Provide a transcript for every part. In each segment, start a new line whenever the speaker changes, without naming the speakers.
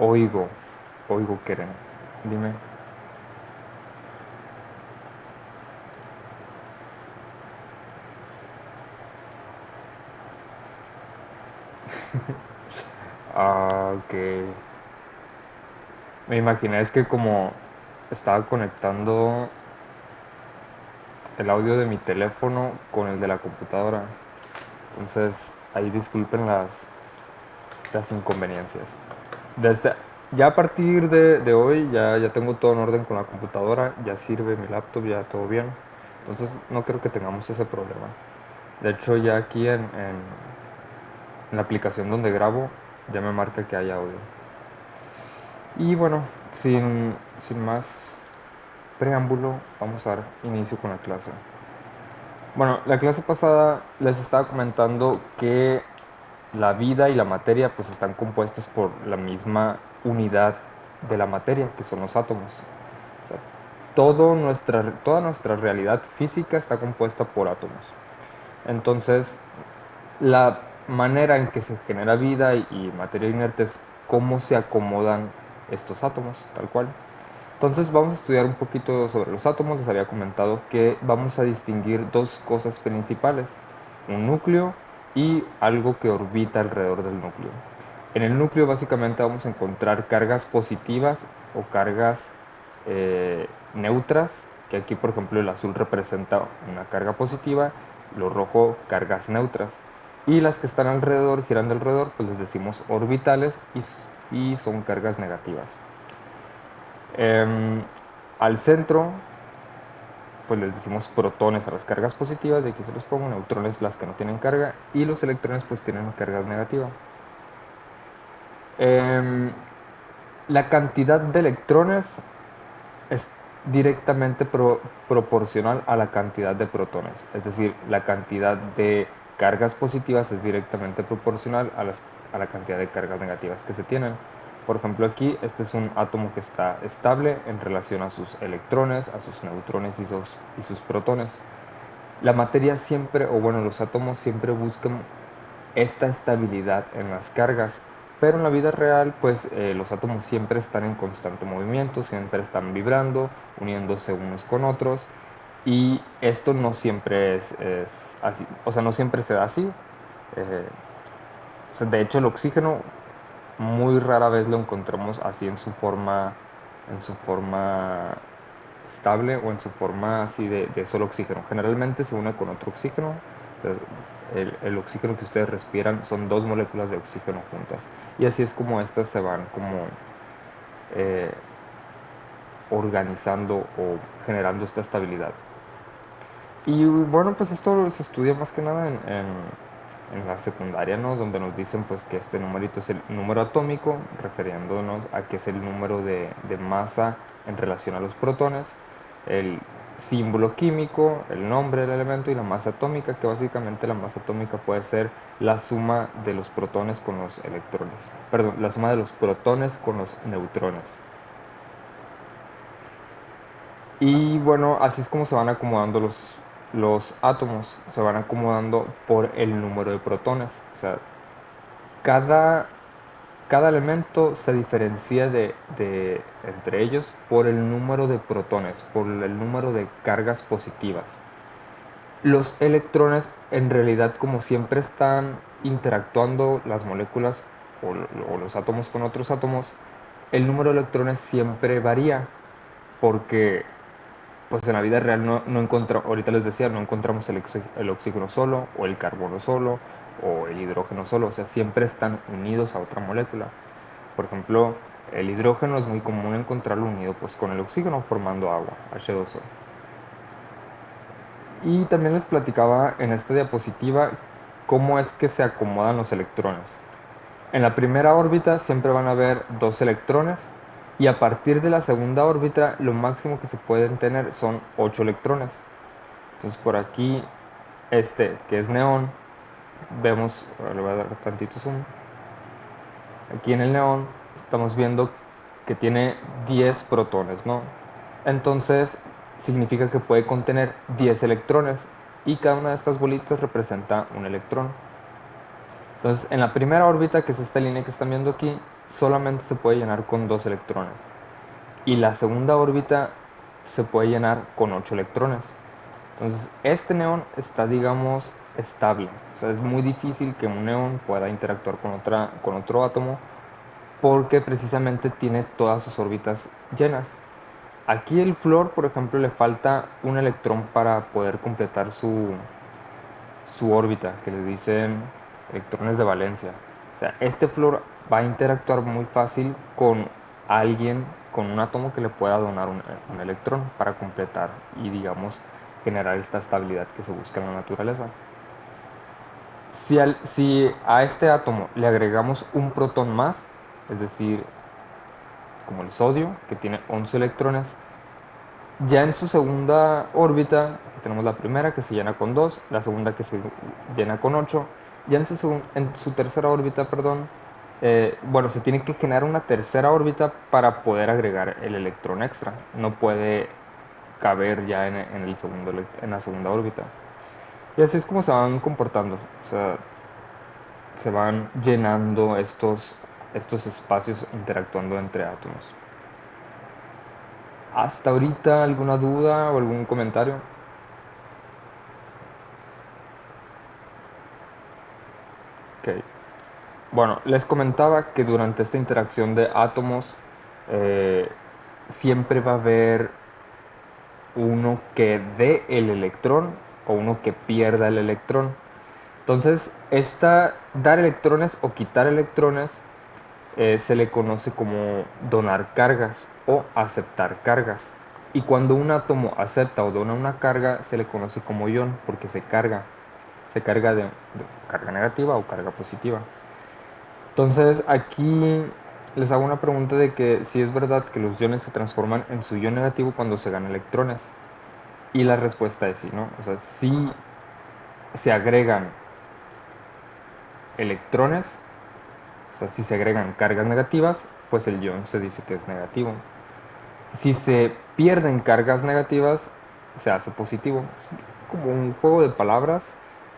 Oigo, oigo, Keren. Dime. Ah, ok. Me imaginé es que como estaba conectando el audio de mi teléfono con el de la computadora. Entonces, ahí disculpen las inconveniencias. Desde, ya a partir de hoy ya tengo todo en orden con la computadora, ya sirve mi laptop, ya todo bien. Entonces no creo que tengamos ese problema. De hecho, ya aquí en la aplicación donde grabo ya me marca que hay audio. Y bueno, sin más preámbulo, vamos a dar inicio con la clase. Bueno, la clase pasada les estaba comentando que la vida y la materia pues están compuestas por la misma unidad de la materia, que son los átomos. O sea, toda nuestra realidad física está compuesta por átomos. Entonces, la manera en que se genera vida y materia inerte es cómo se acomodan estos átomos, tal cual. Entonces vamos a estudiar un poquito sobre los átomos. Les había comentado que vamos a distinguir dos cosas principales, un núcleo y algo que orbita alrededor del núcleo. En el núcleo básicamente vamos a encontrar cargas positivas o cargas neutras, que aquí por ejemplo el azul representa una carga positiva, lo rojo cargas neutras. Y las que están alrededor, girando alrededor, pues les decimos orbitales y son cargas negativas. Eh, Al centro, pues les decimos protones a las cargas positivas, y aquí se los pongo, neutrones las que no tienen carga, y los electrones pues tienen cargas negativas. Eh, la cantidad de electrones es directamente proporcional a la cantidad de protones, es decir, la cantidad de cargas positivas es directamente proporcional a la cantidad de cargas negativas que se tienen. Por ejemplo, aquí este es un átomo que está estable en relación a sus electrones, a sus neutrones y sus protones. La materia siempre, o bueno, los átomos siempre buscan esta estabilidad en las cargas, pero en la vida real, pues los átomos siempre están en constante movimiento, siempre están vibrando, uniéndose unos con otros, y esto no siempre es así, o sea, no siempre se da así. Eh, o sea, de hecho, el oxígeno muy rara vez lo encontramos así en su forma estable o en su forma así de solo oxígeno. Generalmente se une con otro oxígeno. O sea, el oxígeno que ustedes respiran son dos moléculas de oxígeno juntas. Y así es como estas se van como eh, organizando o generando esta estabilidad. Y bueno, pues esto se estudia más que nada en la secundaria, ¿no? Donde nos dicen pues que este numerito es el número atómico, refiriéndonos a que es el número de masa en relación a los protones, el símbolo químico, el nombre del elemento y la masa atómica, que básicamente la masa atómica puede ser la suma de los protones con los electrones, perdón, la suma de los protones con los neutrones. Y bueno, así es como se van acomodando los átomos, se van acomodando por el número de protones. O sea, cada, cada elemento se diferencia entre ellos por el número de protones, por el número de cargas positivas. Los electrones, en realidad, como siempre están interactuando las moléculas o los átomos con otros átomos, el número de electrones siempre varía, porque pues en la vida real no encontramos, ahorita les decía, no encontramos el oxígeno solo, o el carbono solo, o el hidrógeno solo, o sea, siempre están unidos a otra molécula. Por ejemplo, el hidrógeno es muy común encontrarlo unido pues con el oxígeno formando agua, H2O. Y también les platicaba en esta diapositiva cómo es que se acomodan los electrones. En la primera órbita siempre van a haber dos electrones y a partir de la segunda órbita lo máximo que se pueden tener son 8 electrones. Entonces por aquí, este que es neón, vemos, le voy a dar tantito zoom, aquí en el neón estamos viendo que tiene 10 protones, ¿no? Entonces significa que puede contener 10 electrones y cada una de estas bolitas representa un electrón. Entonces, en la primera órbita, que es esta línea que están viendo aquí, solamente se puede llenar con 2 electrones. Y la segunda órbita se puede llenar con 8 electrones. Entonces, este neón está, digamos, estable. O sea, es muy difícil que un neón pueda interactuar con otro átomo porque precisamente tiene todas sus órbitas llenas. Aquí el flúor, por ejemplo, le falta un electrón para poder completar su órbita, que le dicen electrones de valencia. O sea, este flúor va a interactuar muy fácil con alguien, con un átomo que le pueda donar un electrón para completar y, digamos, generar esta estabilidad que se busca en la naturaleza. Si a este átomo le agregamos un protón más, es decir, como el sodio, que tiene 11 electrones, ya en su segunda órbita, tenemos la primera que se llena con 2, la segunda que se llena con 8, ya en su tercera órbita, perdón, bueno, se tiene que generar una tercera órbita para poder agregar el electrón extra. No puede caber ya en la segunda órbita. Y así es como se van comportando. O sea, se van llenando estos espacios interactuando entre átomos. ¿Hasta ahorita alguna duda o algún comentario? Ok. Bueno, les comentaba que durante esta interacción de átomos eh, siempre va a haber uno que dé el electrón o uno que pierda el electrón. Entonces, dar electrones o quitar electrones se le conoce como donar cargas o aceptar cargas. Y cuando un átomo acepta o dona una carga, se le conoce como ion porque se carga. Se carga de carga negativa o carga positiva. Entonces, aquí les hago una pregunta de que si es verdad que los iones se transforman en su ion negativo cuando se ganan electrones. Y la respuesta es sí, ¿no? O sea, si se agregan electrones, o sea, si se agregan cargas negativas, pues el ion se dice que es negativo. Si se pierden cargas negativas, se hace positivo. Es como un juego de palabras,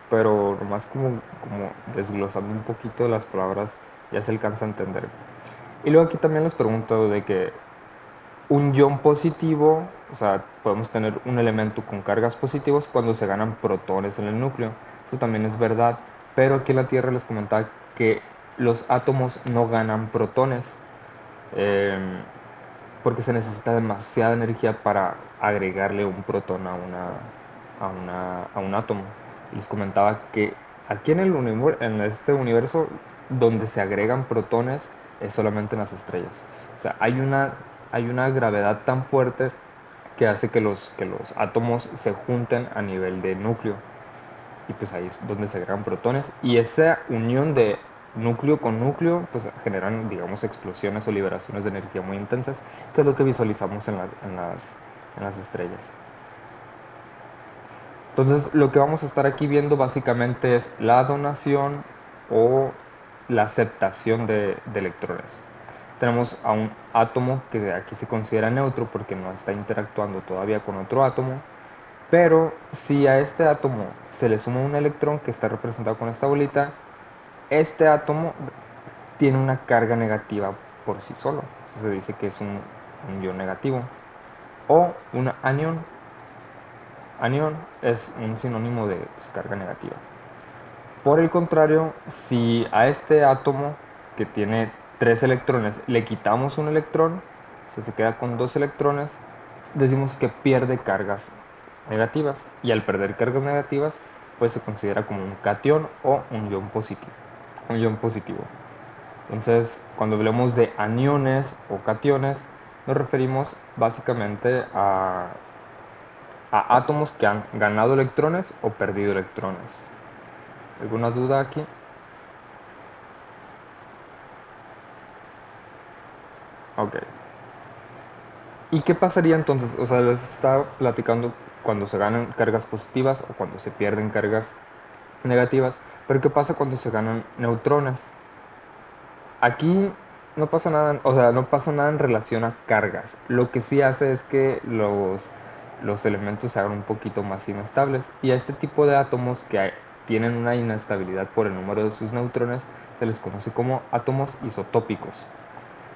pero nomás como desglosando un poquito las palabras ya se alcanza a entender. Y luego aquí también les pregunto de que un ion positivo, o sea, podemos tener un elemento con cargas positivas cuando se ganan protones en el núcleo. Eso también es verdad, pero aquí en la Tierra les comentaba que los átomos no ganan protones. Eh, porque se necesita demasiada energía para agregarle un protón a un átomo. Y les comentaba que aquí en este universo donde se agregan protones es solamente en las estrellas. O sea, hay una gravedad tan fuerte que hace que los átomos se junten a nivel de núcleo. Y pues ahí es donde se agregan protones. Y esa unión de núcleo con núcleo pues generan, digamos, explosiones o liberaciones de energía muy intensas, que es lo que visualizamos en las estrellas. Entonces, lo que vamos a estar aquí viendo básicamente es la donación o la aceptación de electrones. Tenemos a un átomo que aquí se considera neutro porque no está interactuando todavía con otro átomo, pero si a este átomo se le suma un electrón que está representado con esta bolita, este átomo tiene una carga negativa por sí solo. Eso se dice que es un ion negativo. O un anión. Anión es un sinónimo de carga negativa. Por el contrario, si a este átomo que tiene 3 electrones le quitamos un electrón, o sea, se queda con 2 electrones, decimos que pierde cargas negativas. Y al perder cargas negativas, pues se considera como un catión o un ion positivo. Un ion positivo. Entonces, cuando hablamos de aniones o cationes, nos referimos básicamente a átomos que han ganado electrones o perdido electrones. ¿Alguna duda aquí? Ok. ¿Y qué pasaría entonces? O sea, les estaba platicando cuando se ganan cargas positivas o cuando se pierden cargas negativas, pero ¿qué pasa cuando se ganan neutrones? Aquí no pasa nada, o sea, no pasa nada en relación a cargas. Lo que sí hace es que los elementos se hagan un poquito más inestables. Y a este tipo de átomos tienen una inestabilidad por el número de sus neutrones, se les conoce como átomos isotópicos.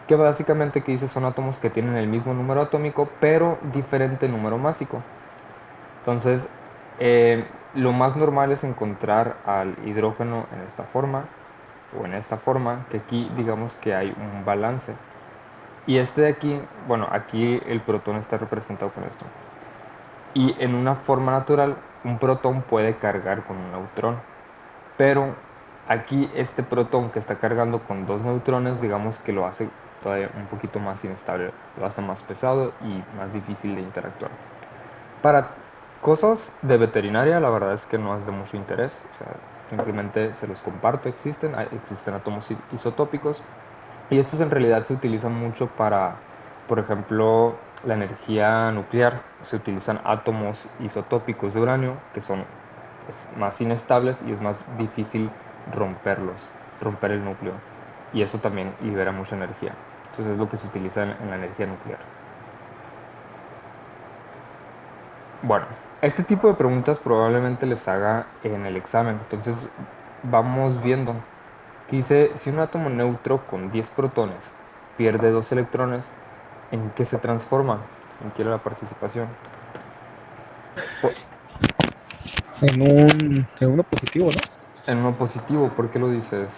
Que básicamente que dice son átomos que tienen el mismo número atómico, pero diferente número másico. Entonces, lo más normal es encontrar al hidrógeno en esta forma o en esta forma, que aquí digamos que hay un balance. Y este de aquí, bueno, aquí el protón está representado con esto. Y en una forma natural, un protón puede cargar con un neutrón. Pero aquí este protón que está cargando con dos neutrones, digamos que lo hace todavía un poquito más inestable, lo hace más pesado y más difícil de interactuar. Para cosas de veterinaria, la verdad es que no es de mucho interés. O sea, simplemente se los comparto, existen átomos isotópicos. Y estos en realidad se utilizan mucho para, por ejemplo, la energía nuclear. Se utilizan átomos isotópicos de uranio, que son pues, más inestables y es más difícil romper el núcleo. Y eso también libera mucha energía. Entonces es lo que se utiliza en la energía nuclear. Bueno, este tipo de preguntas probablemente les haga en el examen. Entonces vamos viendo. Dice, si un átomo neutro con 10 protones pierde 2 electrones, ¿en qué se transforma? ¿En qué era la participación? Po-
En uno positivo, ¿no?
En uno positivo, ¿por qué lo dices,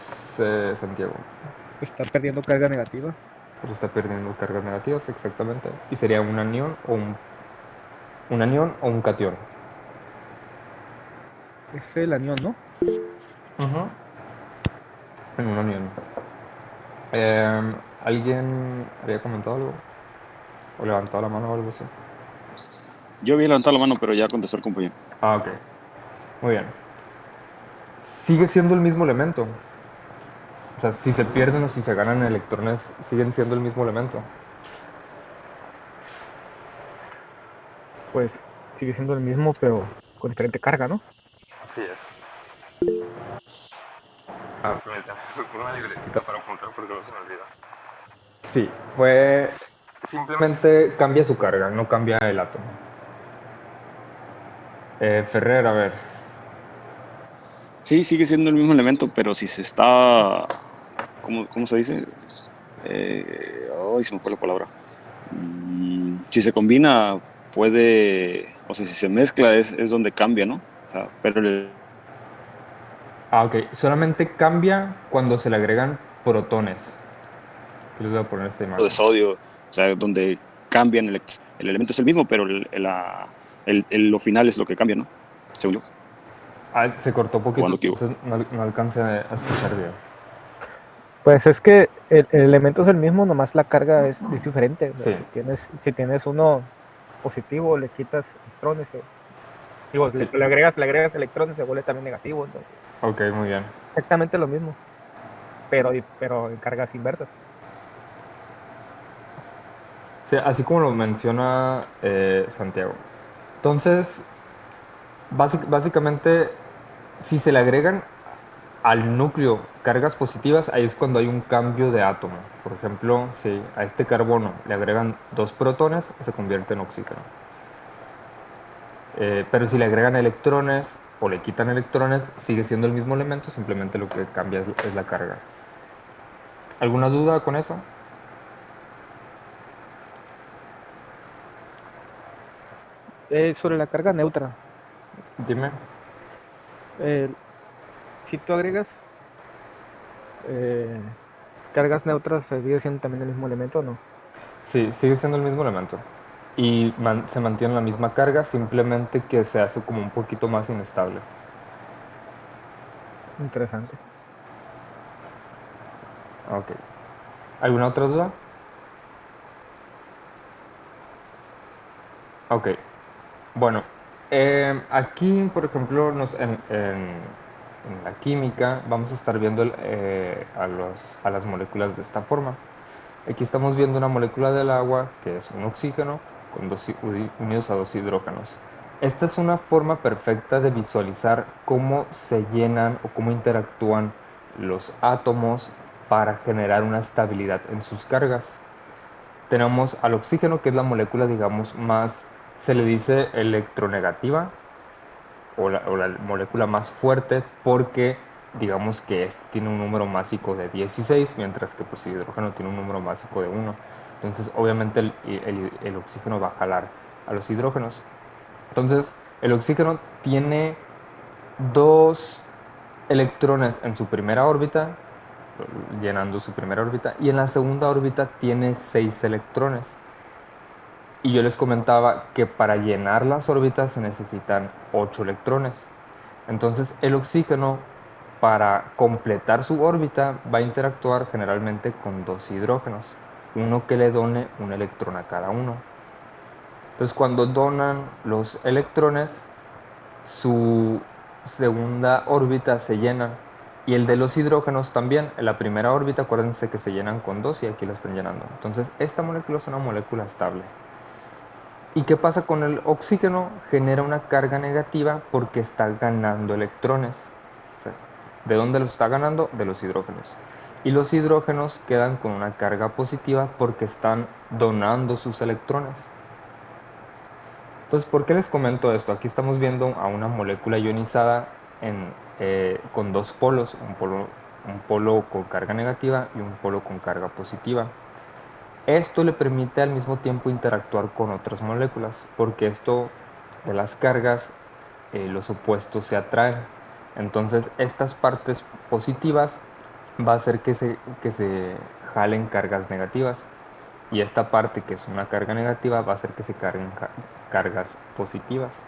Santiago?
Está perdiendo carga negativa.
Pero está perdiendo cargas negativas, exactamente. Y sería un anión o un catión.
Es el anión, ¿no?
Ujú. En un anión. ¿Alguien había comentado algo? ¿O levantado la mano o algo así?
Yo había levantado la mano, pero ya contestó el compañero.
Ah, ok. Muy bien. Sigue siendo el mismo elemento. O sea, si se pierden o si se ganan electrones, siguen siendo el mismo elemento.
Pues sigue siendo el mismo, pero con diferente carga, ¿no?
Así es. Ah, permítame, me pongo una libretita para apuntar porque no se me olvida. Sí, fue. Simplemente cambia su carga, no cambia el átomo. Ferrer, a ver.
Sí, sigue siendo el mismo elemento, pero si se está, ¿cómo se dice? Ay, se me fue la palabra. Si se combina, o sea, si se mezcla es donde cambia, ¿no? O sea, pero el
Ah, ok. Solamente cambia cuando se le agregan protones. Aquí les voy a poner esta
de
imagen.
sodio, o sea, donde cambian, el elemento es el mismo, pero lo final es lo que cambia, ¿no? Según yo,
Ah, se cortó
o
poquito,
ando equivoco.
entonces no alcancé a escuchar bien.
Pues es que el elemento es el mismo, nomás la carga es diferente. O sea,
Sí,
si tienes uno positivo, le quitas electrones. Digo,
sí.
le agregas electrones, se vuelve también negativo. Entonces,
Ok, muy bien.
exactamente lo mismo, pero en cargas inversas.
Sí, así como lo menciona Santiago. Entonces, básicamente, si se le agregan al núcleo cargas positivas, ahí es cuando hay un cambio de átomo. Por ejemplo, si a este carbono le agregan dos protones, se convierte en oxígeno. Pero si le agregan electrones o le quitan electrones, sigue siendo el mismo elemento, simplemente lo que cambia es la carga. ¿Alguna duda con eso?
Sobre la carga neutra,
Dime.
eh, si tú agregas eh, cargas neutras, ¿sigue siendo también el mismo elemento o no?
Sí, sigue siendo el mismo elemento. Y se mantiene la misma carga, simplemente que se hace como un poquito más inestable.
Interesante.
Ok. ¿Alguna otra duda? Ok. Bueno, aquí, por ejemplo, en la química vamos a estar viendo a las moléculas de esta forma. Aquí estamos viendo una molécula del agua que es un oxígeno con unidos a dos hidrógenos. Esta es una forma perfecta de visualizar cómo se llenan o cómo interactúan los átomos para generar una estabilidad en sus cargas. Tenemos al oxígeno, que es la molécula, digamos, más, se le dice electronegativa, o la molécula más fuerte porque digamos que este tiene un número másico de 16, mientras que pues, el hidrógeno tiene un número másico de 1. Entonces obviamente el oxígeno va a jalar a los hidrógenos. Entonces el oxígeno tiene dos electrones en su primera órbita, llenando su primera órbita, y en la segunda órbita tiene 6 electrones. Y yo les comentaba que para llenar las órbitas se necesitan 8 electrones. Entonces el oxígeno, para completar su órbita, va a interactuar generalmente con dos hidrógenos, uno que le done un electrón a cada uno. Entonces cuando donan los electrones, su segunda órbita se llena. Y el de los hidrógenos también. En la primera órbita, acuérdense que se llenan con dos y aquí la están llenando. Entonces esta molécula es una molécula estable. ¿Y qué pasa con el oxígeno? Genera una carga negativa porque está ganando electrones. O sea, ¿de dónde los está ganando? De los hidrógenos. Y los hidrógenos quedan con una carga positiva porque están donando sus electrones. Entonces, ¿por qué les comento esto? Aquí estamos viendo a una molécula ionizada con dos polos, un polo con carga negativa y un polo con carga positiva. Esto le permite al mismo tiempo interactuar con otras moléculas, porque esto de las cargas, los opuestos se atraen. Entonces, estas partes positivas va a hacer que se jalen cargas negativas. Y esta parte, que es una carga negativa, va a hacer que se carguen cargas positivas.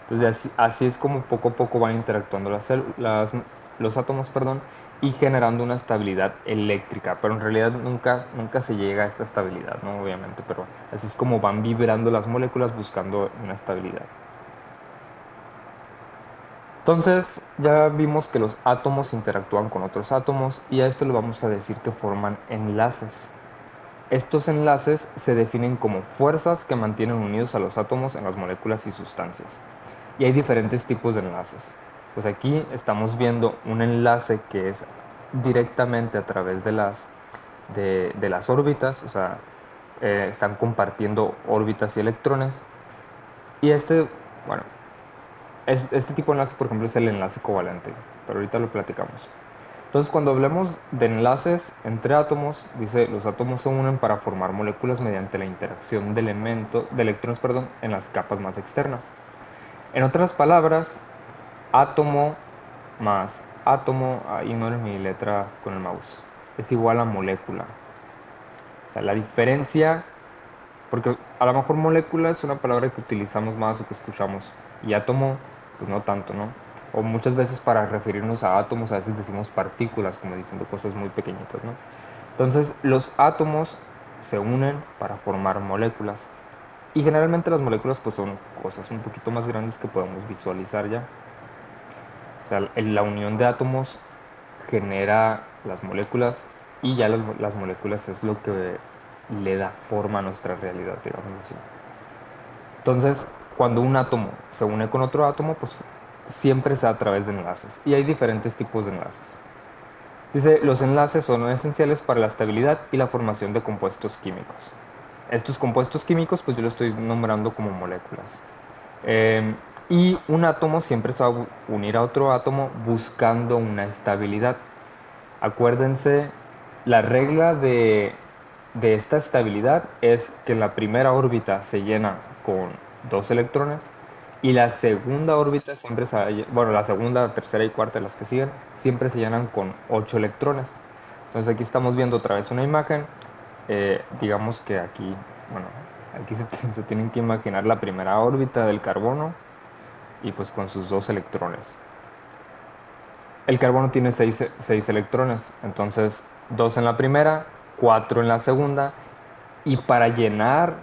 Entonces, así es como poco a poco van interactuando los átomos, perdón, y generando una estabilidad eléctrica, pero en realidad nunca se llega a esta estabilidad, ¿no? Obviamente, pero así es como van vibrando las moléculas buscando una estabilidad. Entonces ya vimos que los átomos interactúan con otros átomos y a esto le vamos a decir que forman enlaces. Estos enlaces se definen como fuerzas que mantienen unidos a los átomos en las moléculas y sustancias. Y hay diferentes tipos de enlaces. Pues aquí estamos viendo un enlace que es directamente a través de las órbitas, o sea, están compartiendo órbitas y electrones. Y bueno, este tipo de enlace, por ejemplo, es el enlace covalente, pero ahorita lo platicamos. Entonces, cuando hablamos de enlaces entre átomos, dice, los átomos se unen para formar moléculas mediante la interacción de electrones, en las capas más externas. En otras palabras, átomo más átomo, ignoren mi letra con el mouse, es igual a molécula. O sea, la diferencia, porque a lo mejor molécula es una palabra que utilizamos más o que escuchamos, y átomo, pues no tanto, ¿no? O muchas veces para referirnos a átomos a veces decimos partículas, como diciendo cosas muy pequeñitas, ¿no? Entonces los átomos se unen para formar moléculas. Y generalmente las moléculas pues son cosas un poquito más grandes que podemos visualizar ya. O sea, la unión de átomos genera las moléculas y ya las moléculas es lo que le da forma a nuestra realidad, digamos así. Entonces, cuando un átomo se une con otro átomo, pues siempre es a través de enlaces. Y hay diferentes tipos de enlaces. Dice, los enlaces son esenciales para la estabilidad y la formación de compuestos químicos. Estos compuestos químicos, pues yo los estoy nombrando como moléculas. Y un átomo siempre se va a unir a otro átomo buscando una estabilidad. Acuérdense, la regla de esta estabilidad es que la primera órbita se llena con 2 electrones y la segunda órbita siempre bueno, la segunda, tercera y cuarta, las que siguen, siempre se llenan con 8 electrones. Entonces aquí estamos viendo otra vez una imagen. Digamos que aquí, bueno, aquí se tienen que imaginar la primera órbita del carbono y pues con sus 2 electrones. El carbono tiene 6 electrones, entonces 2 en la primera, 4 en la segunda, y para llenar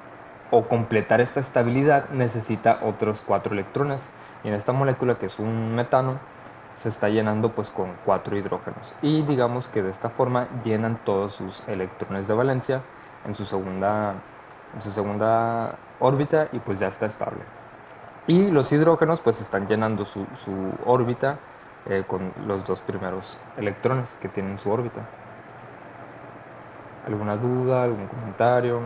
o completar esta estabilidad necesita otros 4 electrones. Y en esta molécula, que es un metano, se está llenando pues con 4 hidrógenos. Y digamos que de esta forma llenan todos sus electrones de valencia en su segunda órbita y pues ya está estable. Y los hidrógenos pues están llenando su órbita con los 2 primeros electrones que tienen su órbita. ¿Alguna duda? ¿Algún comentario?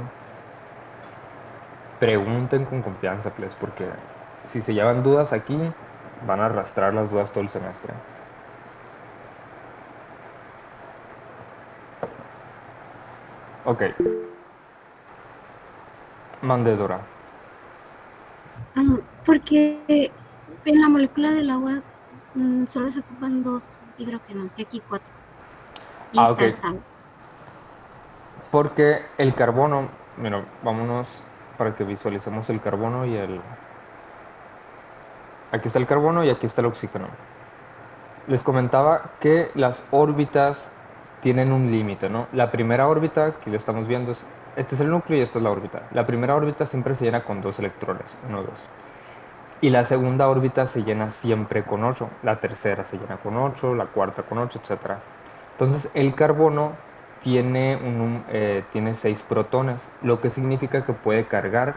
Pregunten con confianza, please, porque si se llevan dudas aquí, van a arrastrar las dudas todo el semestre. Ok. Mande, Dora.
Porque en la molécula del agua solo se ocupan 2 hidrógenos y aquí 4. Y
Ah,
está
ok.
estable.
Porque el carbono, mira, vámonos para que visualicemos el carbono y el... Aquí está el carbono y aquí está el oxígeno. Les comentaba que las órbitas tienen un límite, ¿no? La primera órbita que le estamos viendo es... Este es el núcleo y esta es la órbita. La primera órbita siempre se llena con 2 electrones, 1, 2. Y la segunda órbita se llena siempre con 8. La tercera se llena con 8, la cuarta con 8, etc. Entonces el carbono tiene 6 protones, lo que significa que puede cargar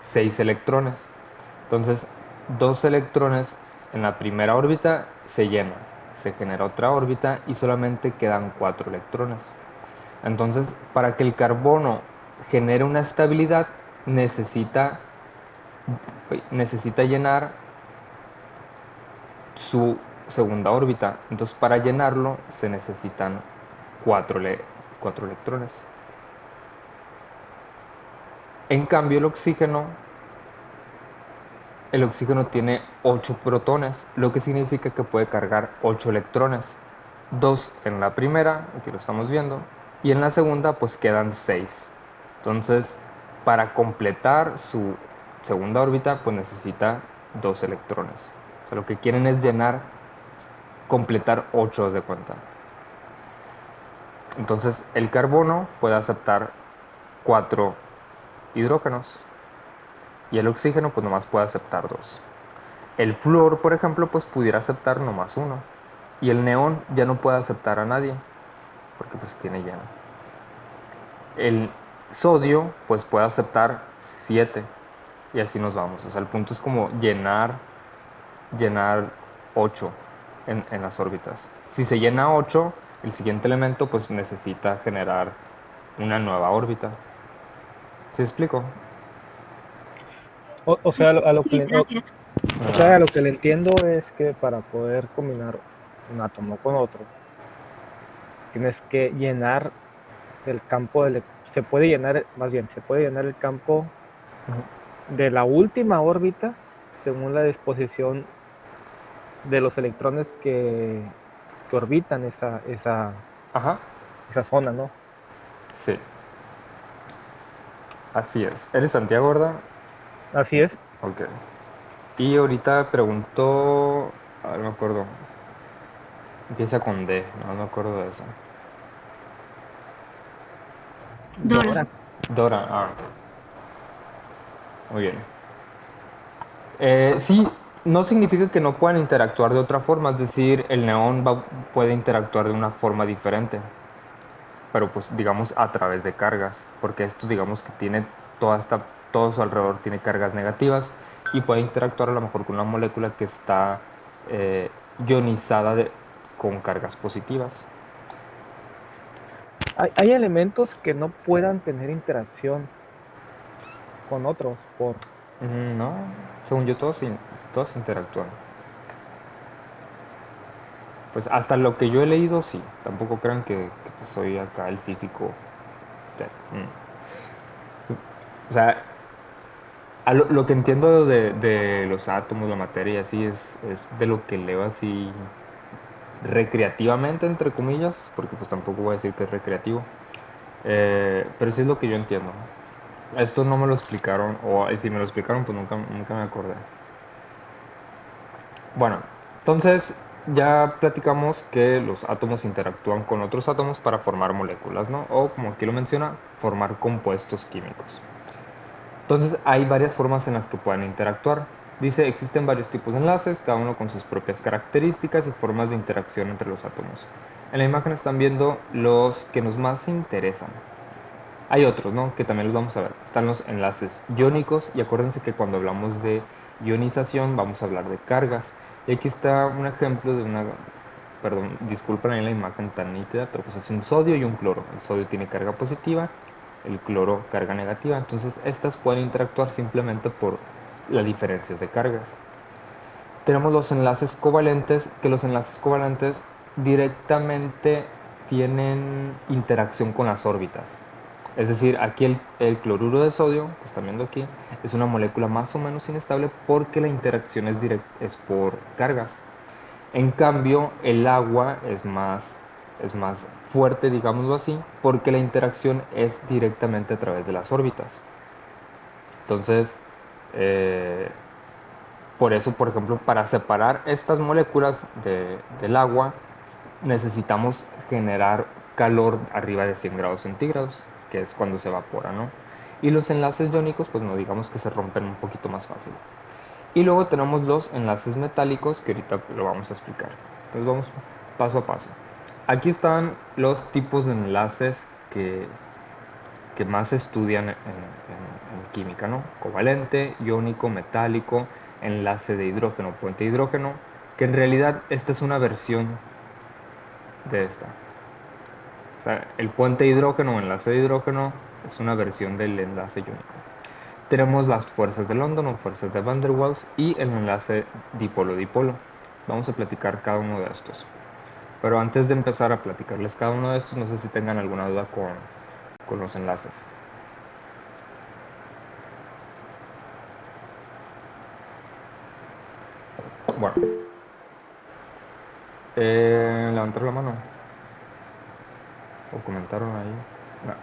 6 electrones. Entonces 2 electrones en la primera órbita se llenan, se genera otra órbita y solamente quedan 4 electrones. Entonces, para que el carbono genere una estabilidad, necesita llenar su segunda órbita. Entonces, para llenarlo se necesitan 4 electrones. En cambio, el oxígeno tiene 8 protones, lo que significa que puede cargar 8 electrones. 2 en la primera, aquí lo estamos viendo, y en la segunda pues quedan 6. Entonces, para completar su segunda órbita pues necesita 2 electrones. O sea, lo que quieren es completar 8 de cuenta. Entonces, el carbono puede aceptar 4 hidrógenos y el oxígeno pues nomás puede aceptar 2. El flúor, por ejemplo, pues pudiera aceptar nomás 1. Y el neón ya no puede aceptar a nadie, porque pues tiene lleno. El sodio, pues puede aceptar 7. Y así nos vamos. O sea, el punto es como llenar 8 en las órbitas. Si se llena 8, el siguiente elemento pues necesita generar una nueva órbita. ¿Sí explico?
O sea,
Sí, gracias.
o sea, lo que le entiendo es que para poder combinar un átomo con otro, tienes que llenar el campo, se puede llenar, más bien, se puede llenar el campo de la última órbita según la disposición de los electrones que orbitan
Ajá.
esa zona, ¿no?
Sí. Así es. ¿Eres Santiago, verdad?
Así es.
Ok. Y ahorita preguntó... A ver, me acuerdo. Empieza con D, no me acuerdo de eso.
Dora.
Dora, muy bien. Sí, no significa que no puedan interactuar de otra forma, es decir, el neón puede interactuar de una forma diferente, pero pues digamos a través de cargas, porque esto digamos que tiene todo su alrededor tiene cargas negativas y puede interactuar a lo mejor con una molécula que está ionizada con cargas positivas.
Hay elementos que no puedan tener interacción con otros
No, según yo todos interactúan. Pues hasta lo que yo he leído, sí. Tampoco crean que pues, soy acá el físico. O sea, lo que entiendo de los átomos, la materia y así es de lo que leo así recreativamente, entre comillas, porque pues tampoco voy a decir que es recreativo. Pero sí es lo que yo entiendo. Esto no me lo explicaron, o si me lo explicaron, pues nunca me acordé. Bueno, entonces ya platicamos que los átomos interactúan con otros átomos para formar moléculas, ¿no? O como aquí lo menciona, formar compuestos químicos. Entonces hay varias formas en las que pueden interactuar. Dice, existen varios tipos de enlaces, cada uno con sus propias características y formas de interacción entre los átomos. En la imagen están viendo los que nos más interesan. Hay otros, ¿no? Que también los vamos a ver. Están los enlaces iónicos y acuérdense que cuando hablamos de ionización vamos a hablar de cargas. Y aquí está un ejemplo de perdón, disculpen ahí la imagen tan nítida, pero pues es un sodio y un cloro. El sodio tiene carga positiva, el cloro carga negativa. Entonces estas pueden interactuar simplemente por las diferencias de cargas. Tenemos los enlaces covalentes, que los enlaces covalentes directamente tienen interacción con las órbitas. Es decir, aquí el cloruro de sodio, que están viendo aquí, es una molécula más o menos inestable porque la interacción es por cargas. En cambio, el agua es más fuerte, digámoslo así, porque la interacción es directamente a través de las órbitas. Entonces, eh, por eso, por ejemplo, para separar estas moléculas del agua, necesitamos generar calor arriba de 100 grados centígrados, que es cuando se evapora, ¿no? Y los enlaces iónicos, pues no digamos que se rompen un poquito más fácil. Y luego tenemos los enlaces metálicos, que ahorita lo vamos a explicar. Entonces vamos paso a paso. Aquí están los tipos de enlaces que más se estudian en química, ¿no? Covalente, iónico, metálico, enlace de hidrógeno, puente de hidrógeno, que en realidad esta es una versión de esta. O sea, el puente de hidrógeno o enlace de hidrógeno es una versión del enlace iónico. Tenemos las fuerzas de London o fuerzas de Van der Waals y el enlace dipolo-dipolo. Vamos a platicar cada uno de estos. Pero antes de empezar a platicarles cada uno de estos, no sé si tengan alguna duda con los enlaces. Bueno, levantaron la mano o comentaron ahí. No.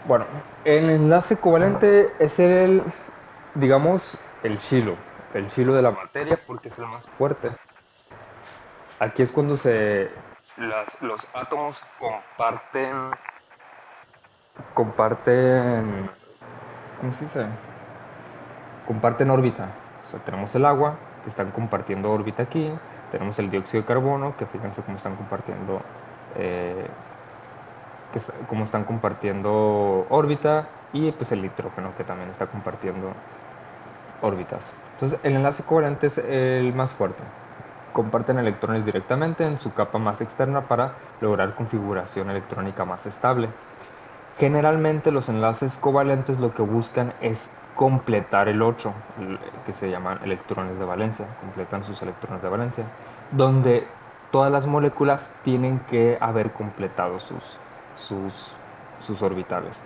Bueno, el enlace covalente es digamos, el chilo de la materia porque es el más fuerte. Aquí es cuando los átomos comparten, ¿cómo se dice? Comparten órbita. O sea, tenemos el agua, que están compartiendo órbita aquí, tenemos el dióxido de carbono, que fíjense cómo están compartiendo, eh, cómo están compartiendo órbita, y pues el nitrógeno, que también está compartiendo órbitas. Entonces, el enlace covalente es el más fuerte. Comparten electrones directamente en su capa más externa para lograr configuración electrónica más estable. Generalmente los enlaces covalentes lo que buscan es completar el 8, que se llaman electrones de valencia, completan sus electrones de valencia, donde todas las moléculas tienen que haber completado sus orbitales.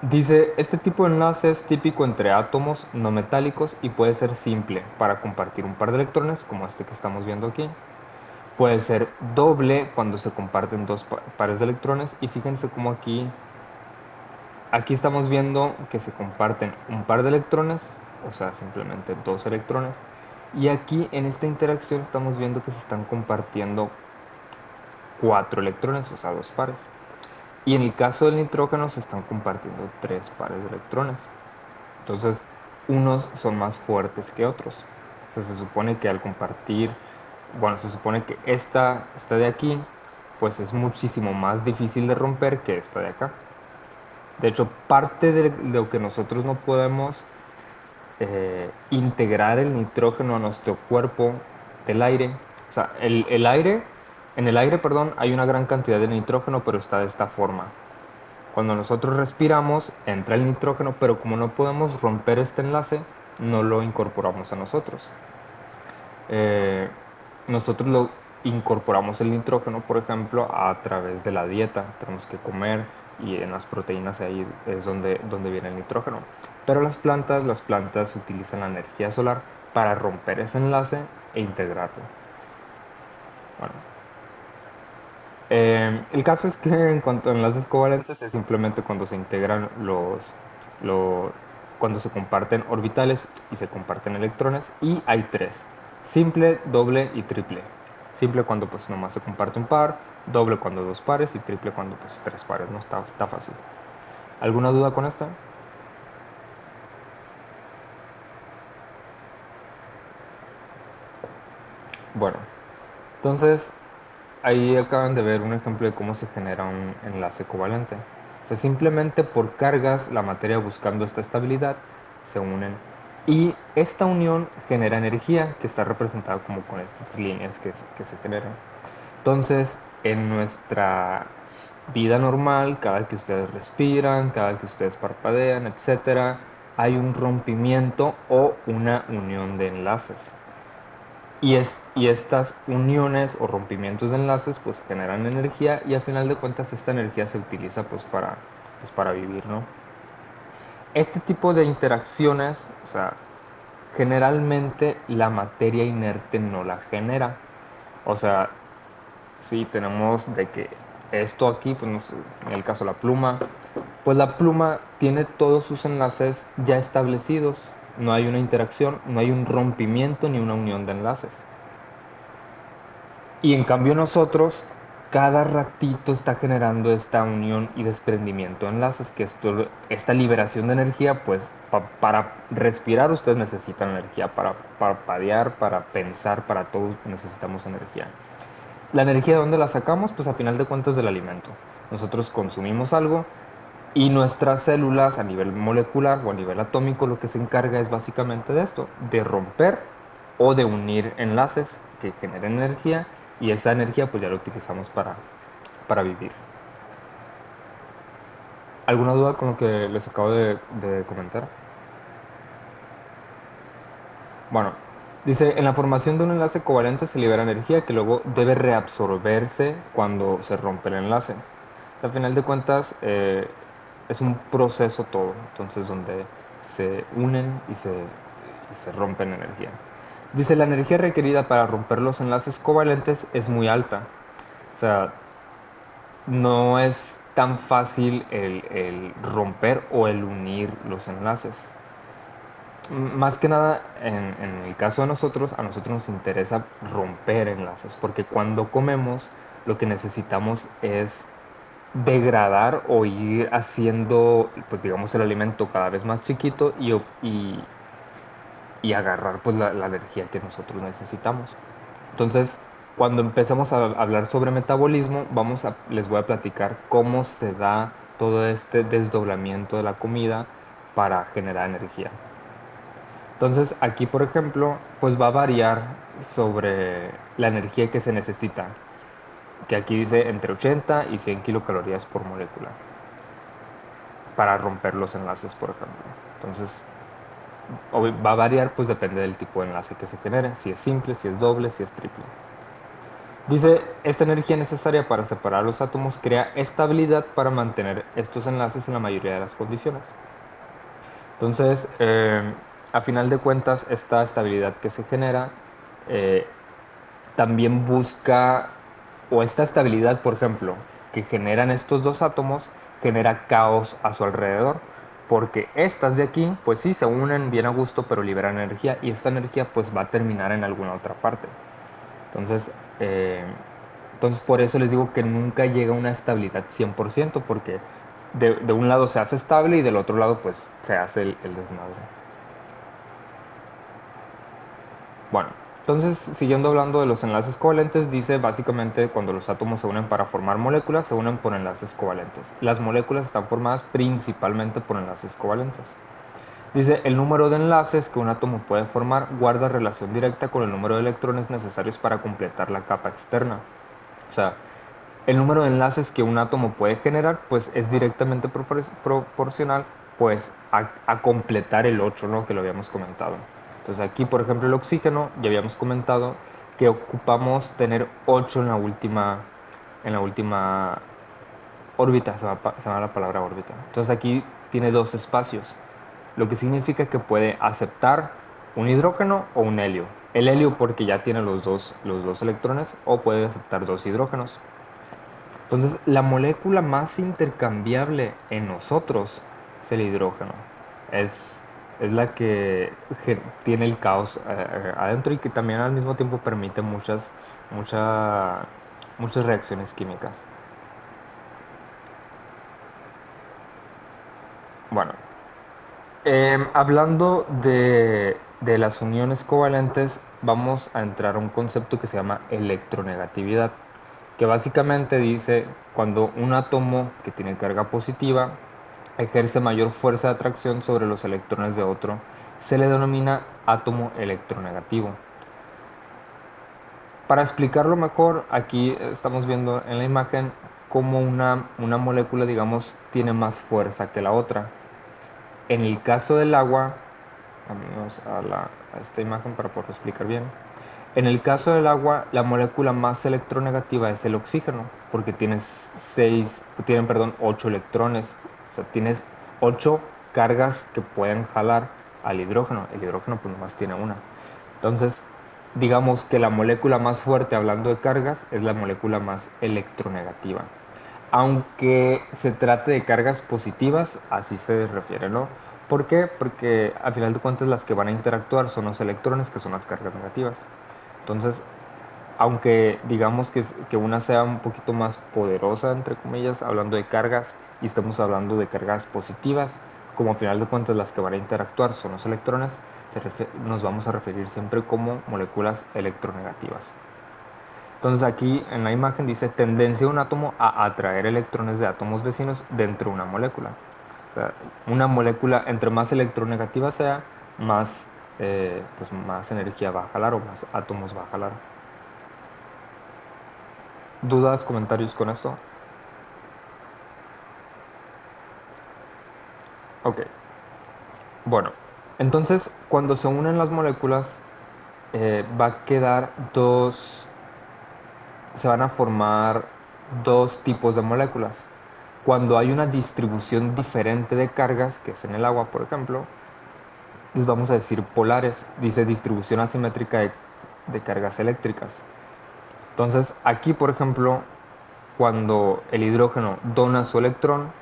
Dice, este tipo de enlace es típico entre átomos no metálicos y puede ser simple para compartir un par de electrones, como este que estamos viendo aquí. Puede ser doble cuando se comparten dos pares de electrones, y fíjense cómo aquí estamos viendo que se comparten un par de electrones, o sea, simplemente dos electrones, y aquí en esta interacción estamos viendo que se están compartiendo 4 electrones, o sea, dos pares. Y en el caso del nitrógeno se están compartiendo 3 pares de electrones. Entonces, unos son más fuertes que otros. O sea, se supone que al compartir, bueno, se supone que esta de aquí, pues es muchísimo más difícil de romper que esta de acá. De hecho, parte de lo que nosotros no podemos integrar el nitrógeno a nuestro cuerpo del aire, o sea, en el aire, perdón, hay una gran cantidad de nitrógeno, pero está de esta forma. Cuando nosotros respiramos, entra el nitrógeno, pero como no podemos romper este enlace, no lo incorporamos a nosotros. Nosotros lo incorporamos el nitrógeno, por ejemplo, a través de la dieta. Tenemos que comer y en las proteínas ahí es donde viene el nitrógeno. Pero las plantas utilizan la energía solar para romper ese enlace e integrarlo. Bueno, el caso es que en cuanto a enlaces covalentes es simplemente cuando se integran cuando se comparten orbitales y se comparten electrones, y hay 3: simple, doble y triple. Simple cuando pues nomás se comparte un par, doble cuando 2 pares y triple cuando pues 3 pares, ¿no? Está fácil. ¿Alguna duda con esta? Bueno, entonces ahí acaban de ver un ejemplo de cómo se genera un enlace covalente. O sea, simplemente por cargas, la materia buscando esta estabilidad se unen. Y esta unión genera energía, que está representada como con estas líneas que se generan. Entonces, en nuestra vida normal, cada que ustedes respiran, cada que ustedes parpadean, etcétera, hay un rompimiento o una unión de enlaces. Y estas uniones o rompimientos de enlaces pues generan energía y al final de cuentas esta energía se utiliza pues para vivir, ¿no? Este tipo de interacciones, o sea, generalmente la materia inerte no la genera. O sea, sí tenemos de que esto aquí, pues no sé, en el caso de la pluma, pues la pluma tiene todos sus enlaces ya establecidos. No hay una interacción, no hay un rompimiento ni una unión de enlaces. Y en cambio nosotros, cada ratito está generando esta unión y desprendimiento de enlaces, que esta liberación de energía, pues para respirar ustedes necesitan energía, para parpadear, para pensar, para todo necesitamos energía. La energía, ¿de dónde la sacamos? Pues a final de cuentas del alimento. Nosotros consumimos algo y nuestras células a nivel molecular o a nivel atómico lo que se encarga es básicamente de esto, de romper o de unir enlaces que generen energía y esa energía pues ya la utilizamos para vivir. ¿Alguna duda con lo que les acabo de comentar? Bueno, dice, en la formación de un enlace covalente se libera energía que luego debe reabsorberse cuando se rompe el enlace. O sea, al final de cuentas es un proceso todo, entonces donde se unen y se rompen energía. Dice, la energía requerida para romper los enlaces covalentes es muy alta. O sea, no es tan fácil el romper o el unir los enlaces. Más que nada, en el caso de nosotros, a nosotros nos interesa romper enlaces, porque cuando comemos lo que necesitamos es degradar o ir haciendo, pues digamos, el alimento cada vez más chiquito y agarrar pues la energía que nosotros necesitamos. Entonces, cuando empezamos a hablar sobre metabolismo, les voy a platicar cómo se da todo este desdoblamiento de la comida para generar energía. Entonces, aquí, por ejemplo, pues va a variar sobre la energía que se necesita, que aquí dice entre 80 y 100 kilocalorías por molécula para romper los enlaces, por ejemplo. Entonces, va a variar, pues depende del tipo de enlace que se genere, si es simple, si es doble, si es triple. Dice, esta energía necesaria para separar los átomos crea estabilidad para mantener estos enlaces en la mayoría de las condiciones. Entonces, a final de cuentas, esta estabilidad que se genera también busca, o esta estabilidad, por ejemplo, que generan estos dos átomos, genera caos a su alrededor, porque estas de aquí, pues sí, se unen bien a gusto, pero liberan energía, y esta energía pues va a terminar en alguna otra parte. Entonces, por eso les digo que nunca llega a una estabilidad 100%, porque de un lado se hace estable y del otro lado pues se hace el desmadre. Bueno, entonces siguiendo hablando de los enlaces covalentes, dice básicamente cuando los átomos se unen para formar moléculas, se unen por enlaces covalentes. Las moléculas están formadas principalmente por enlaces covalentes. Dice, el número de enlaces que un átomo puede formar guarda relación directa con el número de electrones necesarios para completar la capa externa. O sea, el número de enlaces que un átomo puede generar pues es directamente proporcional pues a completar el 8, ¿no? Que lo habíamos comentado. Entonces aquí, por ejemplo, el oxígeno, ya habíamos comentado que ocupamos tener 8 en la última órbita, se llama la palabra órbita. Entonces aquí tiene 2 espacios, lo que significa que puede aceptar un hidrógeno o un helio. El helio porque ya tiene los dos electrones, o puede aceptar 2 hidrógenos. Entonces, la molécula más intercambiable en nosotros es el hidrógeno. Es la que tiene el caos adentro y que también al mismo tiempo permite muchas reacciones químicas. Bueno, hablando de las uniones covalentes, vamos a entrar a un concepto que se llama electronegatividad, que básicamente dice cuando un átomo que tiene carga positiva ejerce mayor fuerza de atracción sobre los electrones de otro, se le denomina átomo electronegativo. Para explicarlo mejor, aquí estamos viendo en la imagen cómo una molécula, digamos, tiene más fuerza que la otra. En el caso del agua, vámonos a esta imagen para poder explicar bien. En el caso del agua, la molécula más electronegativa es el oxígeno, porque tienen 8 electrones. O sea, tienes 8 cargas que pueden jalar al hidrógeno. El hidrógeno pues nomás tiene una. Entonces, digamos que la molécula más fuerte, hablando de cargas, es la molécula más electronegativa. Aunque se trate de cargas positivas, así se refiere, ¿no? ¿Por qué? Porque al final de cuentas las que van a interactuar son los electrones, que son las cargas negativas. Entonces, aunque digamos que una sea un poquito más poderosa, entre comillas, hablando de cargas, y estamos hablando de cargas positivas, como al final de cuentas las que van a interactuar son los electrones, nos vamos a referir siempre como moléculas electronegativas. Entonces aquí en la imagen dice tendencia de un átomo a atraer electrones de átomos vecinos dentro de una molécula. O sea, una molécula entre más electronegativa sea, pues más energía va a jalar o más átomos va a jalar. ¿Dudas, comentarios con esto? Ok. Bueno, entonces cuando se unen las moléculas va a quedar se van a formar dos tipos de moléculas. Cuando hay una distribución diferente de cargas, que es en el agua, por ejemplo, les vamos a decir polares. Dice distribución asimétrica de cargas eléctricas. Entonces, aquí, por ejemplo, cuando el hidrógeno dona su electrón,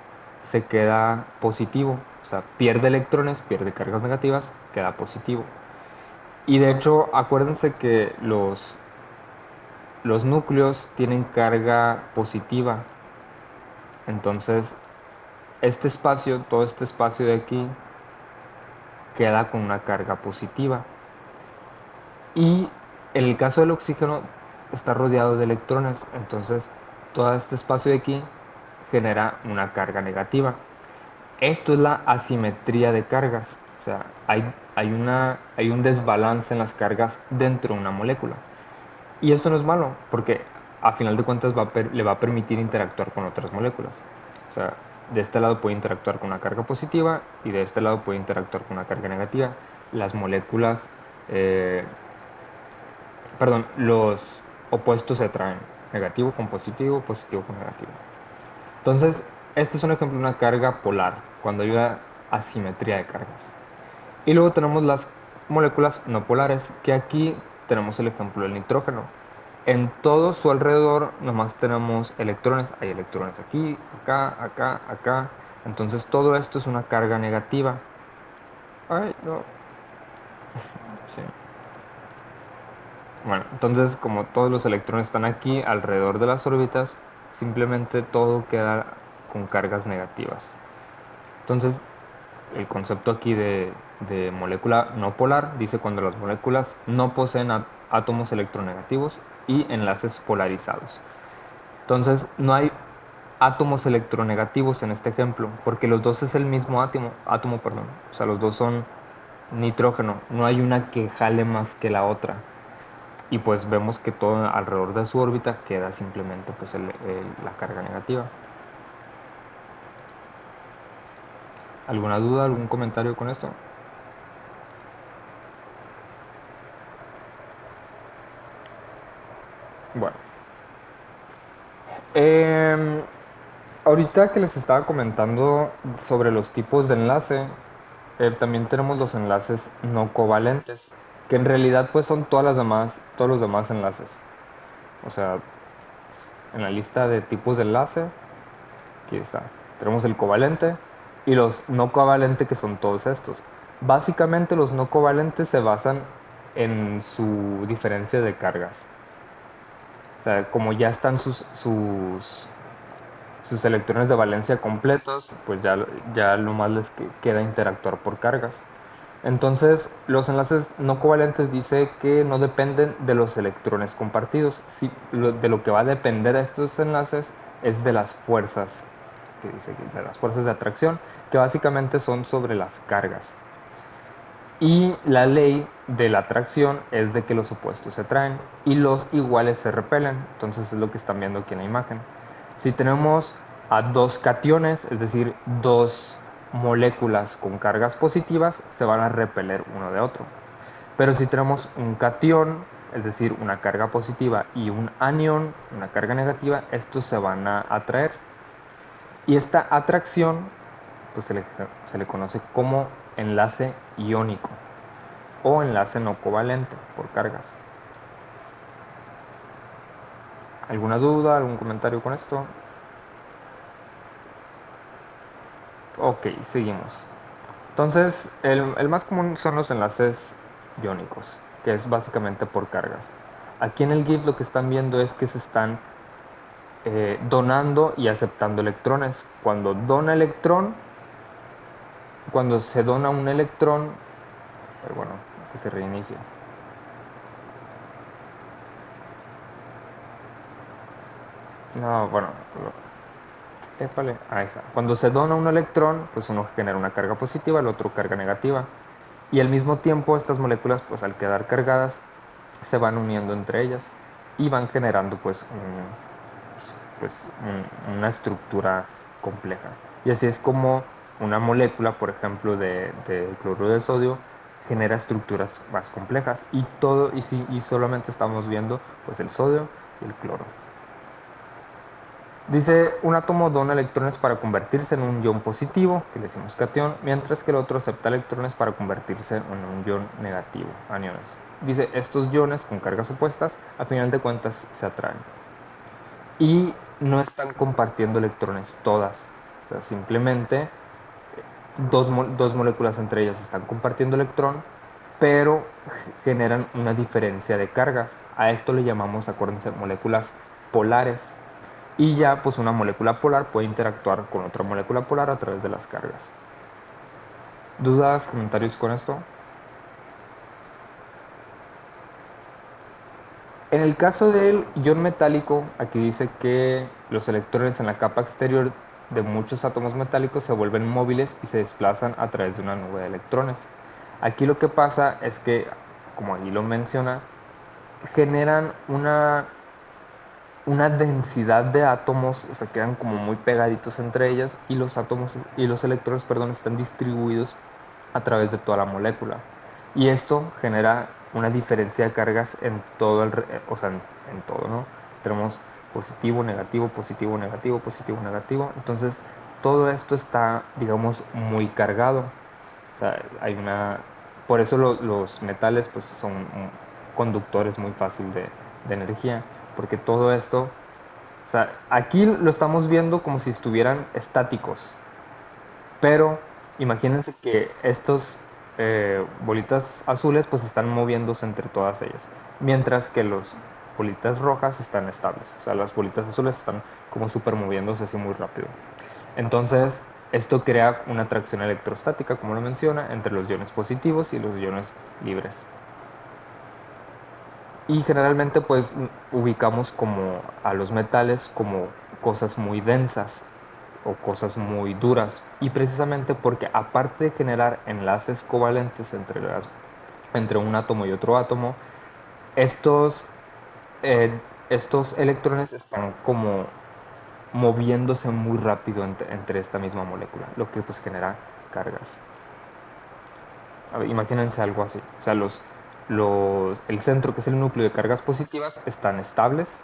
se queda positivo. O sea, pierde electrones, pierde cargas negativas, queda positivo. Y de hecho, acuérdense que los núcleos tienen carga positiva. Entonces, todo este espacio de aquí, queda con una carga positiva. Y en el caso del oxígeno, está rodeado de electrones. Entonces, todo este espacio de aquí genera una carga negativa. Esto es la asimetría de cargas. O sea, hay un desbalance en las cargas dentro de una molécula. Y esto no es malo, porque a final de cuentas le va a permitir interactuar con otras moléculas. O sea, de este lado puede interactuar con una carga positiva y de este lado puede interactuar con una carga negativa. Las moléculas, los opuestos se atraen, negativo con positivo, positivo con negativo. Entonces, este es un ejemplo de una carga polar, cuando hay una asimetría de cargas. Y luego tenemos las moléculas no polares, que aquí tenemos el ejemplo del nitrógeno. En todo su alrededor nomás tenemos electrones. Hay electrones aquí, acá, acá, acá. Entonces todo esto es una carga negativa. Ay, no. Sí. Bueno, entonces como todos los electrones están aquí alrededor de las órbitas, simplemente todo queda con cargas negativas. Entonces, el concepto aquí de molécula no polar dice cuando las moléculas no poseen átomos electronegativos y enlaces polarizados. Entonces, no hay átomos electronegativos en este ejemplo, porque los dos es el mismo átomo, o sea, los dos son nitrógeno, no hay una que jale más que la otra. Y pues vemos que todo alrededor de su órbita queda simplemente pues la carga negativa. ¿Alguna duda, algún comentario con esto? Bueno. Ahorita que les estaba comentando sobre los tipos de enlace, también tenemos los enlaces no covalentes, que en realidad pues son todos los demás enlaces. O sea, en la lista de tipos de enlace, aquí está. Tenemos el covalente y los no covalentes, que son todos estos. Básicamente los no covalentes se basan en su diferencia de cargas. O sea, como ya están sus electrones de valencia completos, pues ya lo más les queda interactuar por cargas. Entonces, los enlaces no covalentes dice que no dependen de los electrones compartidos. Sí, de lo que va a depender a estos enlaces es de las fuerzas, que dice aquí, de las fuerzas de atracción, que básicamente son sobre las cargas. Y la ley de la atracción es de que los opuestos se atraen y los iguales se repelen. Entonces es lo que están viendo aquí en la imagen. Si tenemos a dos cationes, es decir, dos moléculas con cargas positivas se van a repeler uno de otro. Pero si tenemos un cation, es decir, una carga positiva, y un anión, una carga negativa, estos se van a atraer. Y esta atracción pues se le conoce como enlace iónico o enlace no covalente por cargas. ¿Alguna duda, algún comentario con esto? Ok, seguimos. Entonces, el más común son los enlaces iónicos, que es básicamente por cargas. Aquí en el GIF lo que están viendo es que se están donando y aceptando electrones. Cuando se dona un electrón, bueno, que se reinicie. No, bueno, épale, ahí está. Cuando se dona un electrón, pues uno genera una carga positiva, el otro carga negativa. Y al mismo tiempo estas moléculas, pues al quedar cargadas, se van uniendo entre ellas y van generando una estructura compleja. Y así es como una molécula, por ejemplo, de cloruro de sodio, genera estructuras más complejas. Y solamente estamos viendo pues el sodio y el cloro. Dice, un átomo dona electrones para convertirse en un ion positivo, que le decimos cation, mientras que el otro acepta electrones para convertirse en un ion negativo, aniones. Dice, estos iones con cargas opuestas, a final de cuentas, se atraen. Y no están compartiendo electrones todas. O sea, simplemente dos moléculas entre ellas están compartiendo electrón, pero generan una diferencia de cargas. A esto le llamamos, acuérdense, moléculas polares. Y ya pues una molécula polar puede interactuar con otra molécula polar a través de las cargas. ¿Dudas, comentarios con esto? En el caso del ion metálico, aquí dice que los electrones en la capa exterior de muchos átomos metálicos se vuelven móviles y se desplazan a través de una nube de electrones. Aquí lo que pasa es que, como aquí lo menciona, generan una densidad de átomos, se quedan como muy pegaditos entre ellas y los electrones, están distribuidos a través de toda la molécula. Y esto genera una diferencia de cargas en todo en todo, ¿no? Tenemos positivo, negativo, positivo, negativo, positivo, negativo. Entonces, todo esto está, digamos, muy cargado. O sea, por eso los metales pues son conductores muy fácil de energía, porque todo esto, o sea, aquí lo estamos viendo como si estuvieran estáticos, pero imagínense que estos bolitas azules pues están moviéndose entre todas ellas, mientras que las bolitas rojas están estables, o sea, las bolitas azules están como super moviéndose así muy rápido. Entonces, esto crea una atracción electrostática, como lo menciona, entre los iones positivos y los iones libres. Y generalmente pues ubicamos como a los metales como cosas muy densas o cosas muy duras, y precisamente porque aparte de generar enlaces covalentes entre un átomo y otro átomo, estos, estos electrones están como moviéndose muy rápido entre esta misma molécula, lo que pues genera cargas. A ver, imagínense algo así, o sea, el centro, que es el núcleo de cargas positivas, están estables,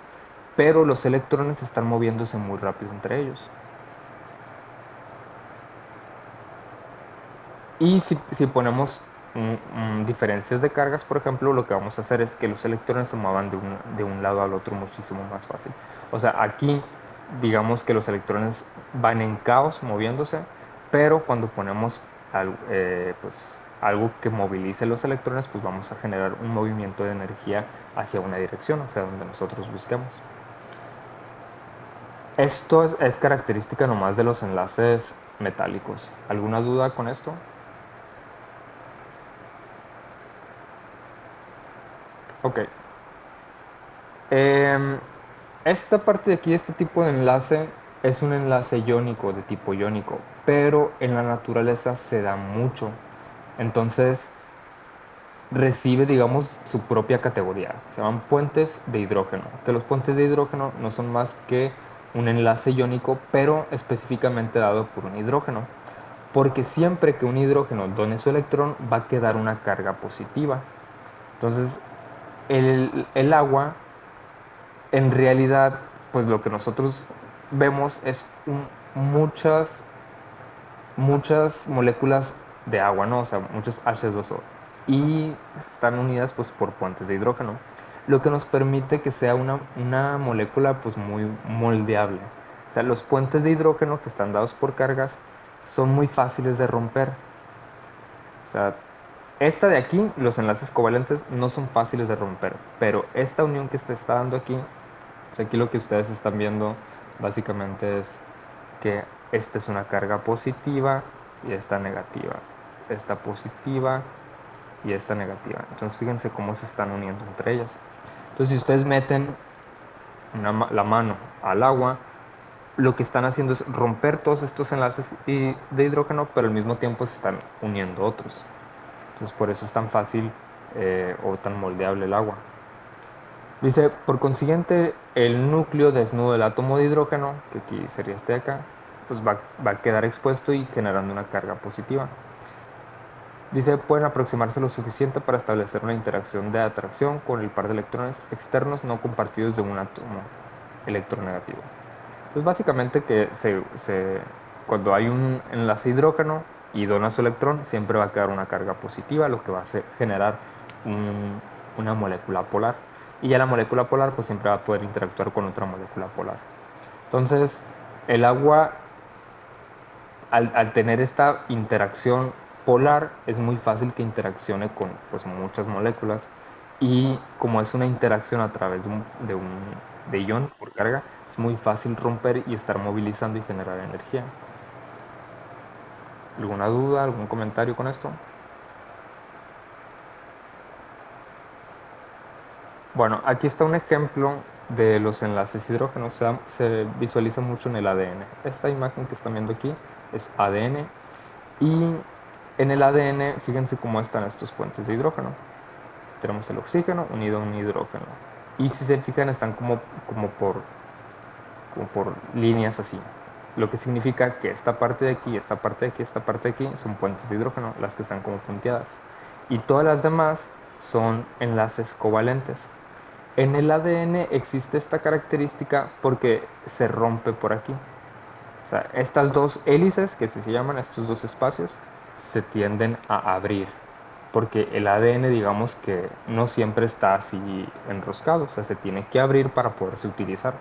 pero los electrones están moviéndose muy rápido entre ellos. Y si ponemos diferencias de cargas, por ejemplo, lo que vamos a hacer es que los electrones se muevan de un lado al otro muchísimo más fácil. O sea, aquí digamos que los electrones van en caos moviéndose, pero cuando ponemos algo que movilice los electrones, pues vamos a generar un movimiento de energía hacia una dirección, o sea, donde nosotros busquemos. Esto es característica nomás de los enlaces metálicos. ¿Alguna duda con esto? Ok. Esta parte de aquí, este tipo de enlace, es un enlace iónico, de tipo iónico, pero en la naturaleza se da mucho. Entonces, recibe, digamos, su propia categoría. Se llaman puentes de hidrógeno. Que los puentes de hidrógeno no son más que un enlace iónico, pero específicamente dado por un hidrógeno. porque siempre que un hidrógeno done su electrón va a quedar una carga positiva. Entonces, el agua, en realidad, pues lo que nosotros vemos es muchas moléculas de agua, ¿no? O sea, muchos H2O. Y están unidas pues por puentes de hidrógeno, lo que nos permite que sea una molécula pues muy moldeable. O sea, los puentes de hidrógeno que están dados por cargas son muy fáciles de romper. O sea, esta de aquí, los enlaces covalentes no son fáciles de romper, pero esta unión que se está dando aquí, o sea, aquí lo que ustedes están viendo básicamente es que esta es una carga positiva y esta negativa, esta positiva y esta negativa. Entonces fíjense cómo se están uniendo entre ellas. Entonces si ustedes meten la mano al agua, lo que están haciendo es romper todos estos enlaces de hidrógeno, pero al mismo tiempo se están uniendo otros. Entonces por eso es tan fácil o tan moldeable el agua. Dice, por consiguiente, el núcleo desnudo del átomo de hidrógeno, que aquí sería este de acá, pues va a quedar expuesto y generando una carga positiva. Dice, pueden aproximarse lo suficiente para establecer una interacción de atracción con el par de electrones externos no compartidos de un átomo electronegativo. Entonces básicamente que cuando hay un enlace hidrógeno y dona su electrón, siempre va a quedar una carga positiva, lo que va a generar una molécula polar. Y ya la molécula polar pues siempre va a poder interactuar con otra molécula polar. Entonces el agua, al tener esta interacción polar, es muy fácil que interaccione con pues muchas moléculas, y como es una interacción a través de ion por carga, es muy fácil romper y estar movilizando y generar energía. ¿Alguna duda, algún comentario con esto? Bueno, aquí está un ejemplo de los enlaces hidrógenos. Se visualiza mucho en el ADN. Esta imagen que están viendo aquí es ADN, y en el ADN fíjense cómo están estos puentes de hidrógeno. Tenemos el oxígeno unido a un hidrógeno, y si se fijan están como por líneas así, lo que significa que esta parte de aquí, esta parte de aquí, esta parte de aquí son puentes de hidrógeno, las que están como punteadas, y todas las demás son enlaces covalentes. En el ADN existe esta característica porque se rompe por aquí. O sea, estas dos hélices, que se llaman estos dos espacios, se tienden a abrir, porque el ADN, digamos que no siempre está así enroscado, o sea, se tiene que abrir para poderse utilizar.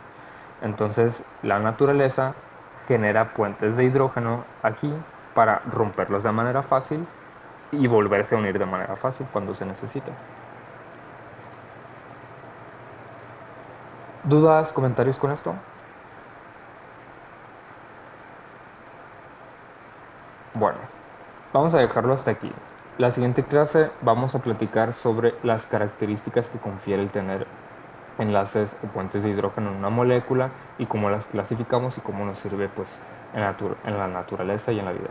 Entonces, la naturaleza genera puentes de hidrógeno aquí para romperlos de manera fácil y volverse a unir de manera fácil cuando se necesite. ¿Dudas, comentarios con esto? Bueno, vamos a dejarlo hasta aquí. La siguiente clase vamos a platicar sobre las características que confiere el tener enlaces o puentes de hidrógeno en una molécula y cómo las clasificamos y cómo nos sirve pues, en la naturaleza y en la vida.